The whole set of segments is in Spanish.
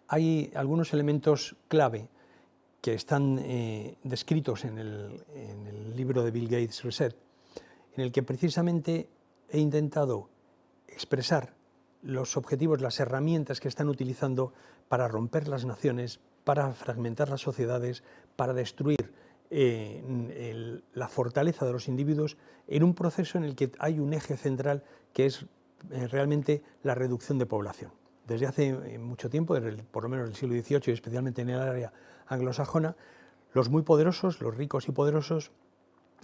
hay algunos elementos clave que están descritos en el libro de Bill Gates, Reset, en el que precisamente he intentado expresar los objetivos, las herramientas que están utilizando para romper las naciones, para fragmentar las sociedades, para destruir la fortaleza de los individuos en un proceso en el que hay un eje central que es realmente la reducción de población. Desde hace mucho tiempo, por lo menos el siglo XVIII y especialmente en el área anglosajona, los muy poderosos, los ricos y poderosos,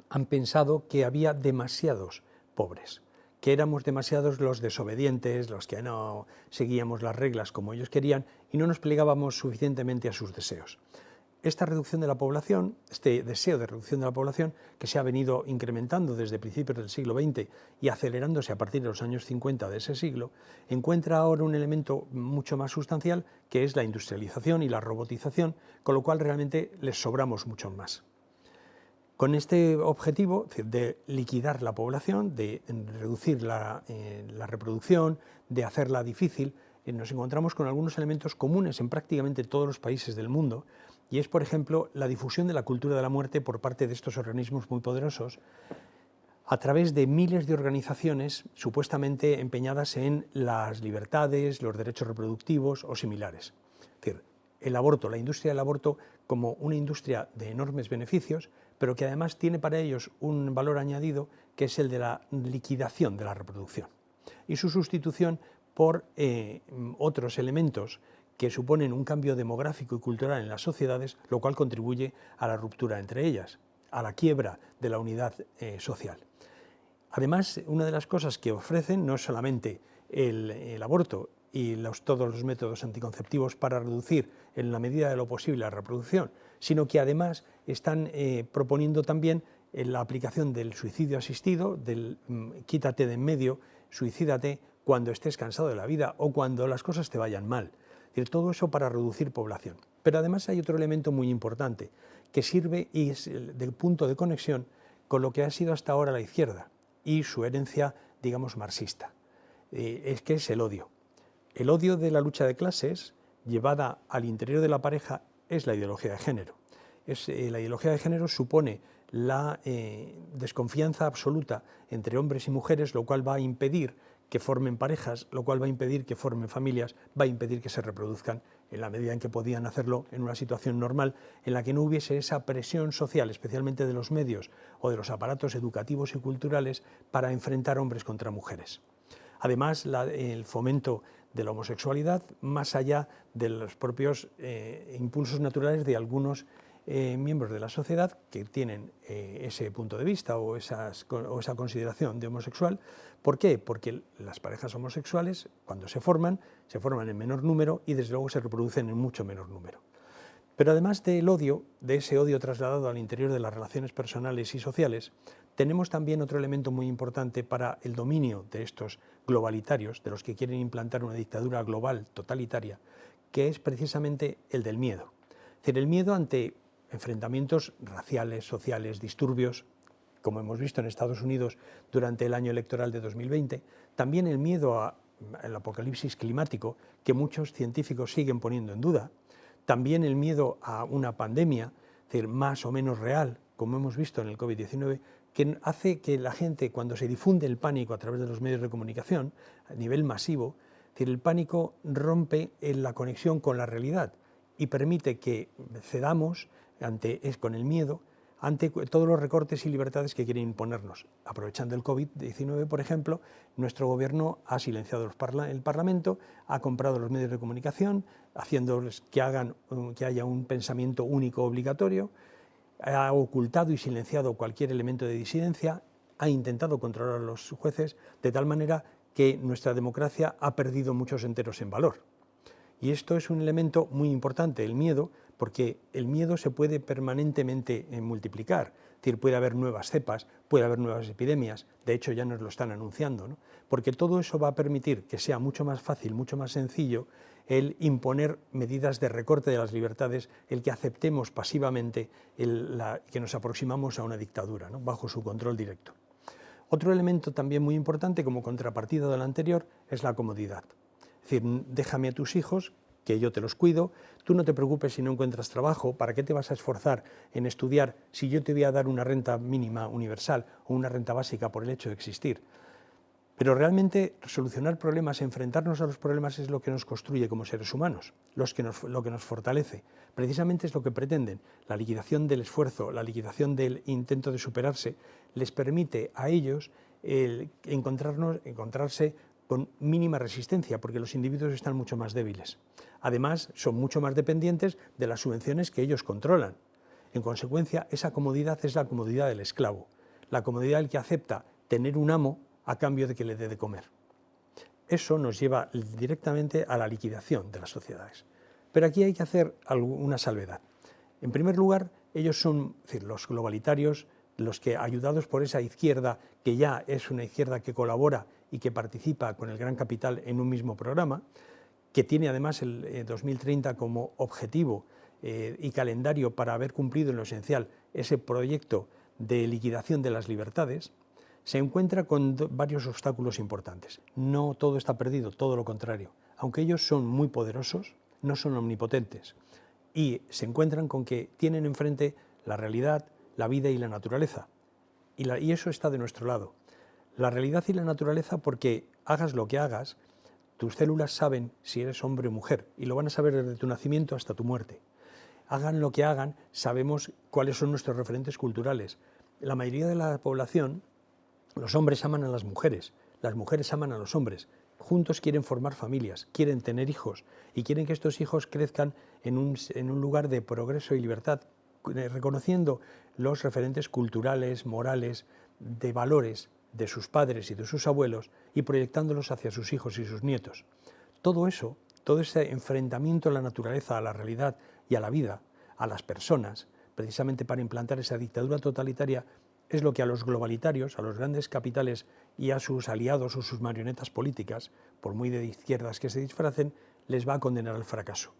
han pensado que había demasiados pobres, que éramos demasiados los desobedientes, los que no seguíamos las reglas como ellos querían y no nos plegábamos suficientemente a sus deseos. Esta reducción de la población, este deseo de reducción de la población, que se ha venido incrementando desde principios del siglo XX y acelerándose a partir de los años 50 de ese siglo, encuentra ahora un elemento mucho más sustancial, que es la industrialización y la robotización, con lo cual realmente les sobramos mucho más. Con este objetivo de liquidar la población, de reducir la reproducción, de hacerla difícil, nos encontramos con algunos elementos comunes en prácticamente todos los países del mundo, y es, por ejemplo, la difusión de la cultura de la muerte por parte de estos organismos muy poderosos, a través de miles de organizaciones supuestamente empeñadas en las libertades, los derechos reproductivos o similares. Es decir, el aborto, la industria del aborto como una industria de enormes beneficios, pero que además tiene para ellos un valor añadido que es el de la liquidación de la reproducción y su sustitución por otros elementos que suponen un cambio demográfico y cultural en las sociedades, lo cual contribuye a la ruptura entre ellas, a la quiebra de la unidad social. Además, una de las cosas que ofrecen no es solamente el aborto y todos los métodos anticonceptivos para reducir en la medida de lo posible la reproducción, sino que además están proponiendo también la aplicación del suicidio asistido, del quítate de en medio, suicídate cuando estés cansado de la vida o cuando las cosas te vayan mal. Es decir, todo eso para reducir población. Pero además hay otro elemento muy importante que sirve y es del punto de conexión con lo que ha sido hasta ahora la izquierda y su herencia, digamos, marxista, que es el odio. El odio de la lucha de clases llevada al interior de la pareja es la ideología de género. La ideología de género supone la desconfianza absoluta entre hombres y mujeres, lo cual va a impedir que formen parejas, lo cual va a impedir que formen familias, va a impedir que se reproduzcan en la medida en que podían hacerlo en una situación normal en la que no hubiese esa presión social, especialmente de los medios o de los aparatos educativos y culturales, para enfrentar hombres contra mujeres. Además, el fomento de la homosexualidad, más allá de los propios impulsos naturales de algunos miembros de la sociedad que tienen ese punto de vista o esa consideración de homosexual. ¿Por qué? Porque las parejas homosexuales, cuando se forman en menor número y desde luego se reproducen en mucho menor número. Pero además del odio, de ese odio trasladado al interior de las relaciones personales y sociales, tenemos también otro elemento muy importante para el dominio de estos globalitarios, de los que quieren implantar una dictadura global totalitaria, que es precisamente el del miedo. Es decir, el miedo ante enfrentamientos raciales, sociales, disturbios, como hemos visto en Estados Unidos durante el año electoral de 2020, también el miedo al apocalipsis climático, que muchos científicos siguen poniendo en duda, también el miedo a una pandemia, es decir, más o menos real, como hemos visto en el COVID-19, que hace que la gente, cuando se difunde el pánico a través de los medios de comunicación a nivel masivo, es decir, el pánico rompe la conexión con la realidad y permite que cedamos con el miedo ante todos los recortes y libertades que quieren imponernos. Aprovechando el COVID-19, por ejemplo, nuestro gobierno ha silenciado el Parlamento, ha comprado los medios de comunicación, haciéndoles que haya un pensamiento único obligatorio, ha ocultado y silenciado cualquier elemento de disidencia, ha intentado controlar a los jueces, de tal manera que nuestra democracia ha perdido muchos enteros en valor. Y esto es un elemento muy importante, el miedo, porque el miedo se puede permanentemente multiplicar. Es decir, puede haber nuevas cepas, puede haber nuevas epidemias, de hecho ya nos lo están anunciando, ¿no? Porque todo eso va a permitir que sea mucho más fácil, mucho más sencillo el imponer medidas de recorte de las libertades, el que aceptemos pasivamente que nos aproximamos a una dictadura, ¿no? Bajo su control directo. Otro elemento también muy importante como contrapartida del anterior es la comodidad. Es decir, déjame a tus hijos que yo te los cuido, tú no te preocupes si no encuentras trabajo, ¿para qué te vas a esforzar en estudiar si yo te voy a dar una renta mínima universal o una renta básica por el hecho de existir? Pero realmente solucionar problemas, enfrentarnos a los problemas es lo que nos construye como seres humanos, lo que nos fortalece. Precisamente es lo que pretenden. La liquidación del esfuerzo, la liquidación del intento de superarse, les permite a ellos encontrarse con mínima resistencia, porque los individuos están mucho más débiles. Además, son mucho más dependientes de las subvenciones que ellos controlan. En consecuencia, esa comodidad es la comodidad del esclavo, la comodidad del que acepta tener un amo a cambio de que le dé de comer. Eso nos lleva directamente a la liquidación de las sociedades. Pero aquí hay que hacer una salvedad. En primer lugar, ellos son, es decir, los globalitarios, los que, ayudados por esa izquierda, que ya es una izquierda que colabora y que participa con el gran capital en un mismo programa, que tiene además el 2030 como objetivo y calendario para haber cumplido en lo esencial ese proyecto de liquidación de las libertades, se encuentra con varios obstáculos importantes. No todo está perdido, todo lo contrario. Aunque ellos son muy poderosos, no son omnipotentes y se encuentran con que tienen enfrente la realidad, la vida y la naturaleza. Y eso está de nuestro lado. La realidad y la naturaleza porque hagas lo que hagas, tus células saben si eres hombre o mujer y lo van a saber desde tu nacimiento hasta tu muerte. Hagan lo que hagan, sabemos cuáles son nuestros referentes culturales. La mayoría de la población, los hombres aman a las mujeres aman a los hombres. Juntos quieren formar familias, quieren tener hijos y quieren que estos hijos crezcan en un lugar de progreso y libertad, reconociendo los referentes culturales, morales, de valores de sus padres y de sus abuelos y proyectándolos hacia sus hijos y sus nietos. Todo eso, todo ese enfrentamiento a la naturaleza, a la realidad y a la vida, a las personas, precisamente para implantar esa dictadura totalitaria, es lo que a los globalitarios, a los grandes capitales y a sus aliados o sus marionetas políticas, por muy de izquierdas que se disfracen, les va a condenar al fracaso.